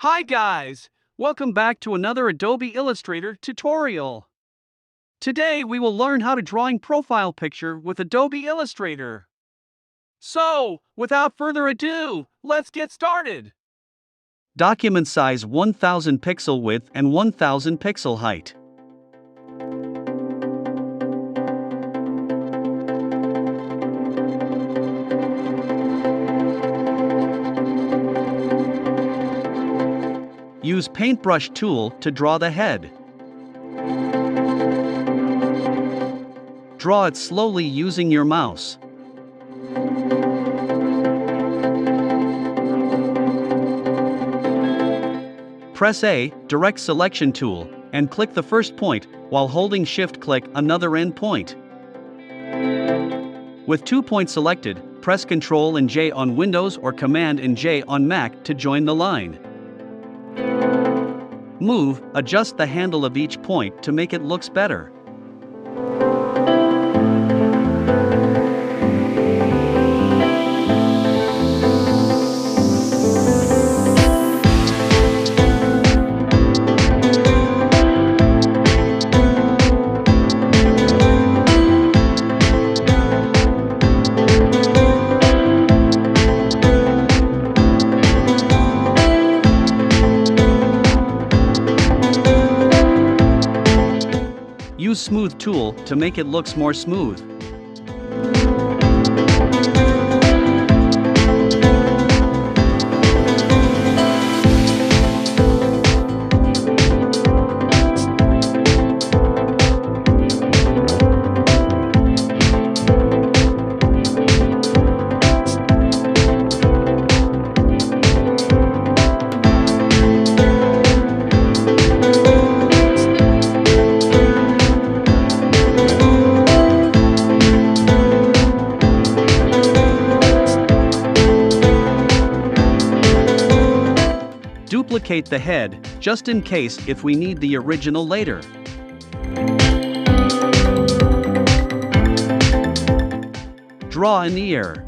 Hi guys! Welcome back to another Adobe Illustrator tutorial. Today we will learn how to drawing profile picture with Adobe Illustrator. So, without further ado, let's get started. Document size 1000 pixel width and 1000 pixel height. Use Paintbrush Tool to draw the head. Draw it slowly using your mouse. Press A, Direct Selection tool, and click the first point, while holding Shift-click another end point. With 2 points selected, press Ctrl and J on Windows or Command and J on Mac to join the line. Adjust the handle of each point to make it looks better. Use Smooth tool to make it looks more smooth. Duplicate the head, just in case if we need the original later. Draw an ear.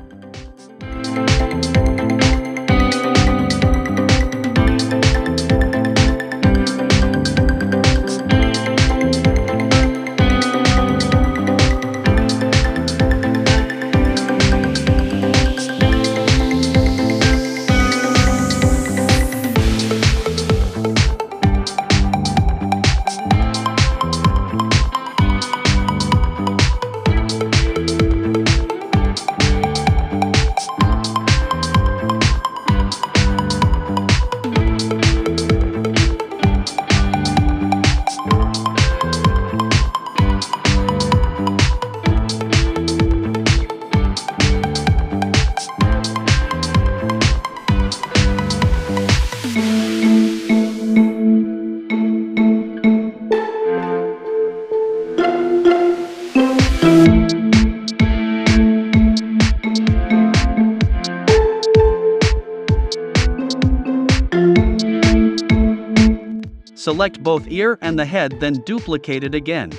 Select both ear and the head, then duplicate it again.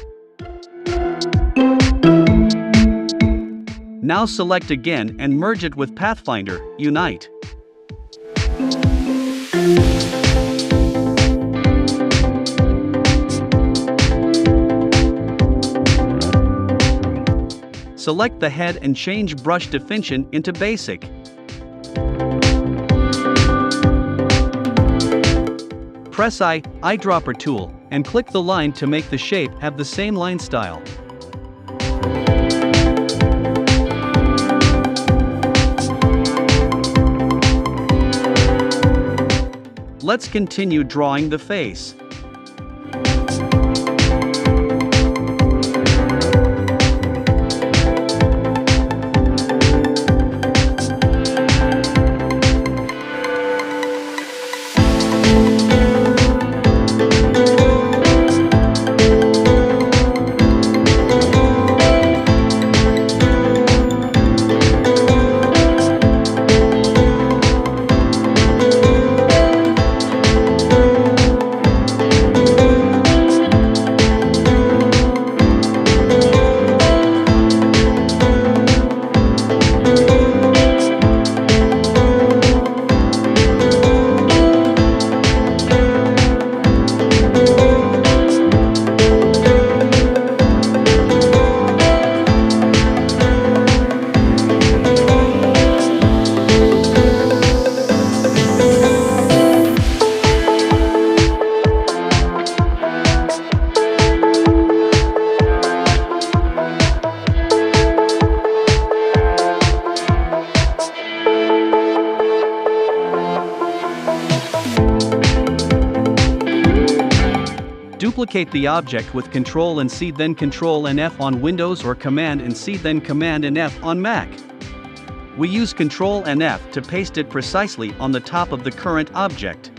Now select again and merge it with Pathfinder, Unite. Select the head and change brush definition into basic. Press Eyedropper tool, and click the line to make the shape have the same line style. Let's continue drawing the face. Duplicate the object with Ctrl and C, then Ctrl and F on Windows, or Command and C then Command and F on Mac. We use Ctrl and F to paste it precisely on the top of the current object.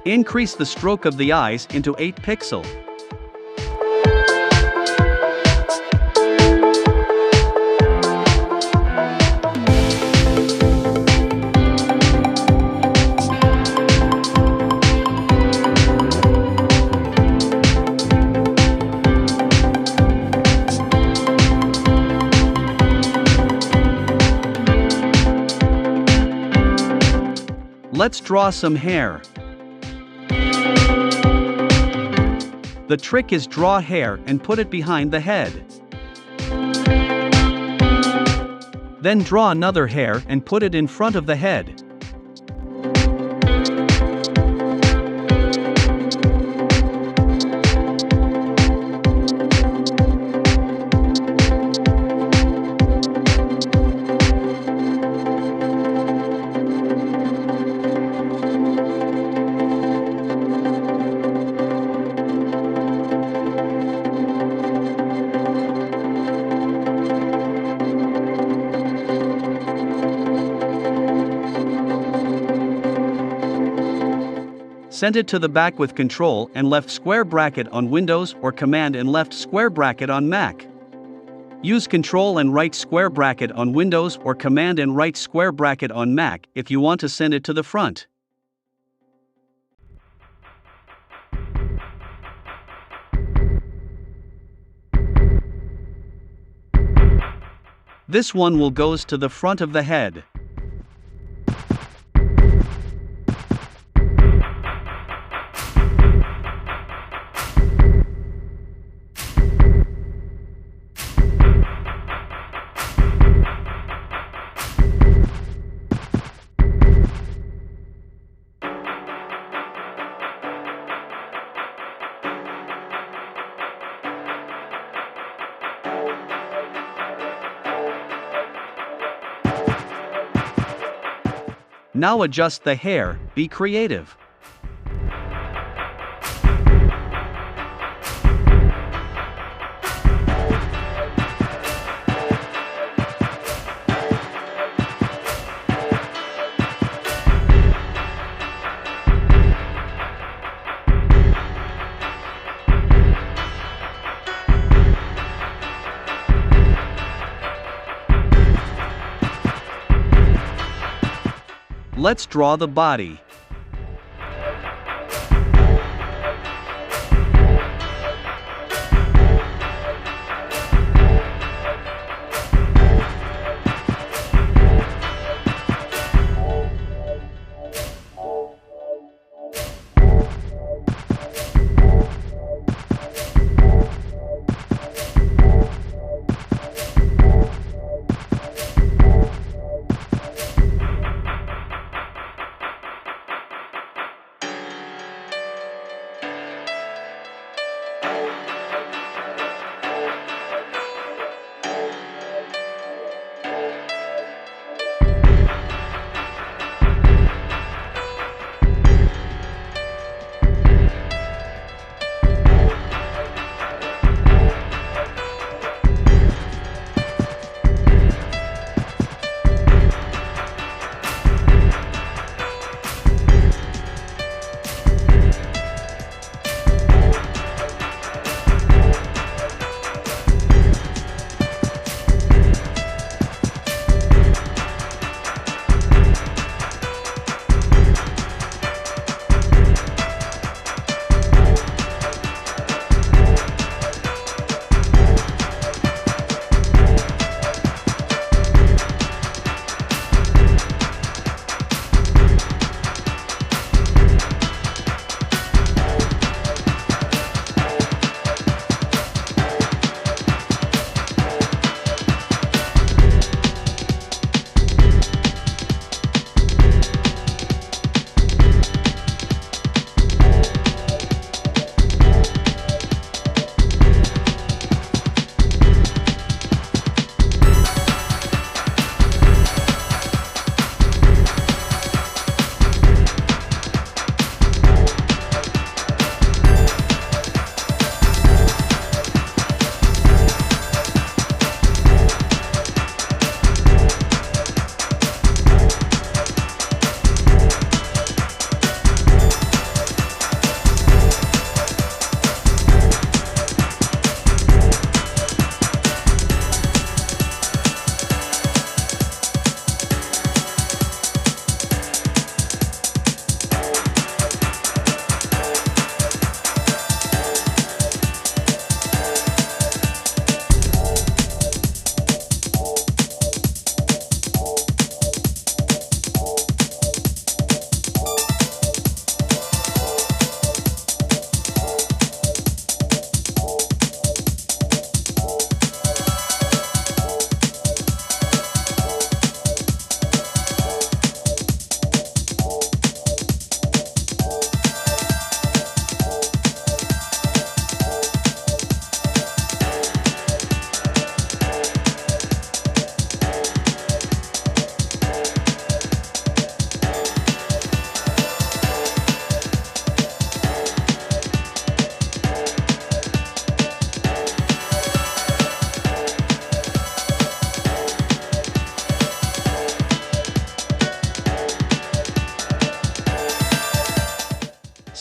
Increase the stroke of the eyes into 8 pixels. Let's draw some hair. The trick is draw hair and put it behind the head. Then draw another hair and put it in front of the head. Send it to the back with Ctrl and left square bracket on Windows, or Command and left square bracket on Mac. Use Ctrl and right square bracket on Windows, or Command and right square bracket on Mac if you want to send it to the front. This one will goes to the front of the head. Now adjust the hair, be creative. Let's draw the body.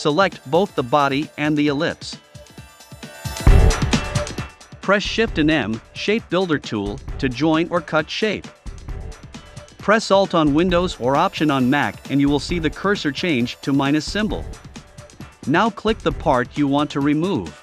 select both the body and the ellipse. Press Shift and M, Shape Builder tool, to join or cut shape. Press Alt on Windows or Option on Mac and you will see the cursor change to minus symbol. Now click the part you want to remove.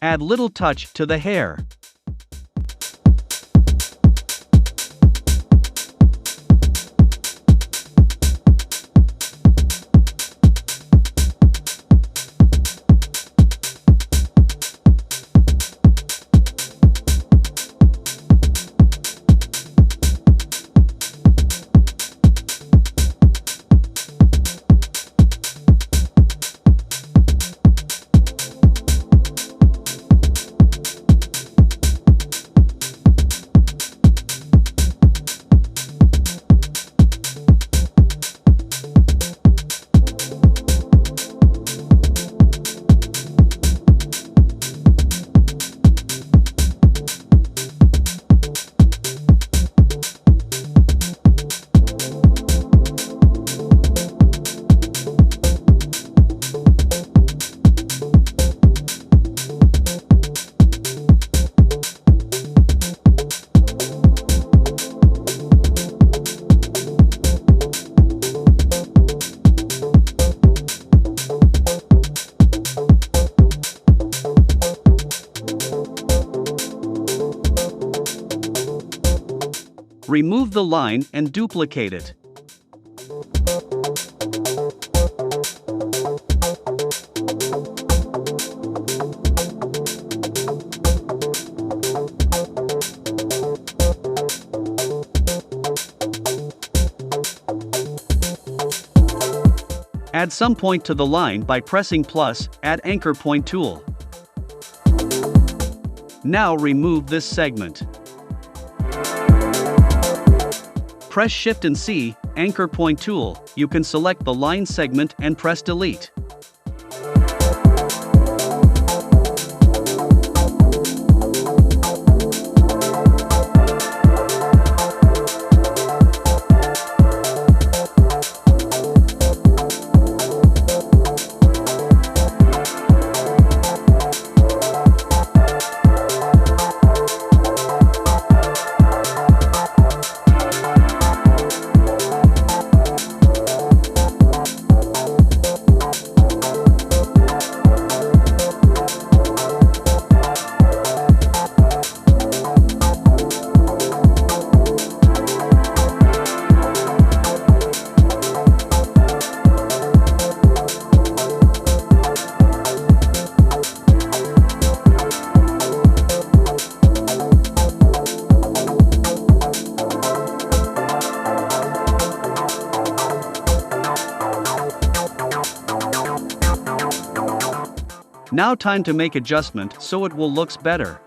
Add little touch to the hair. Remove the line and duplicate it. Add some point to the line by pressing plus, add anchor point tool. Now remove this segment. Press Shift and C, anchor point tool. You can select the line segment and press delete. Now time to make adjustment so it will looks better.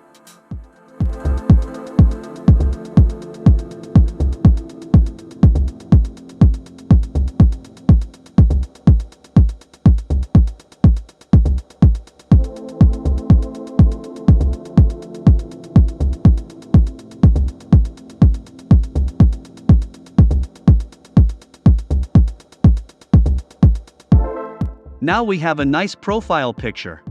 Now we have a nice profile picture.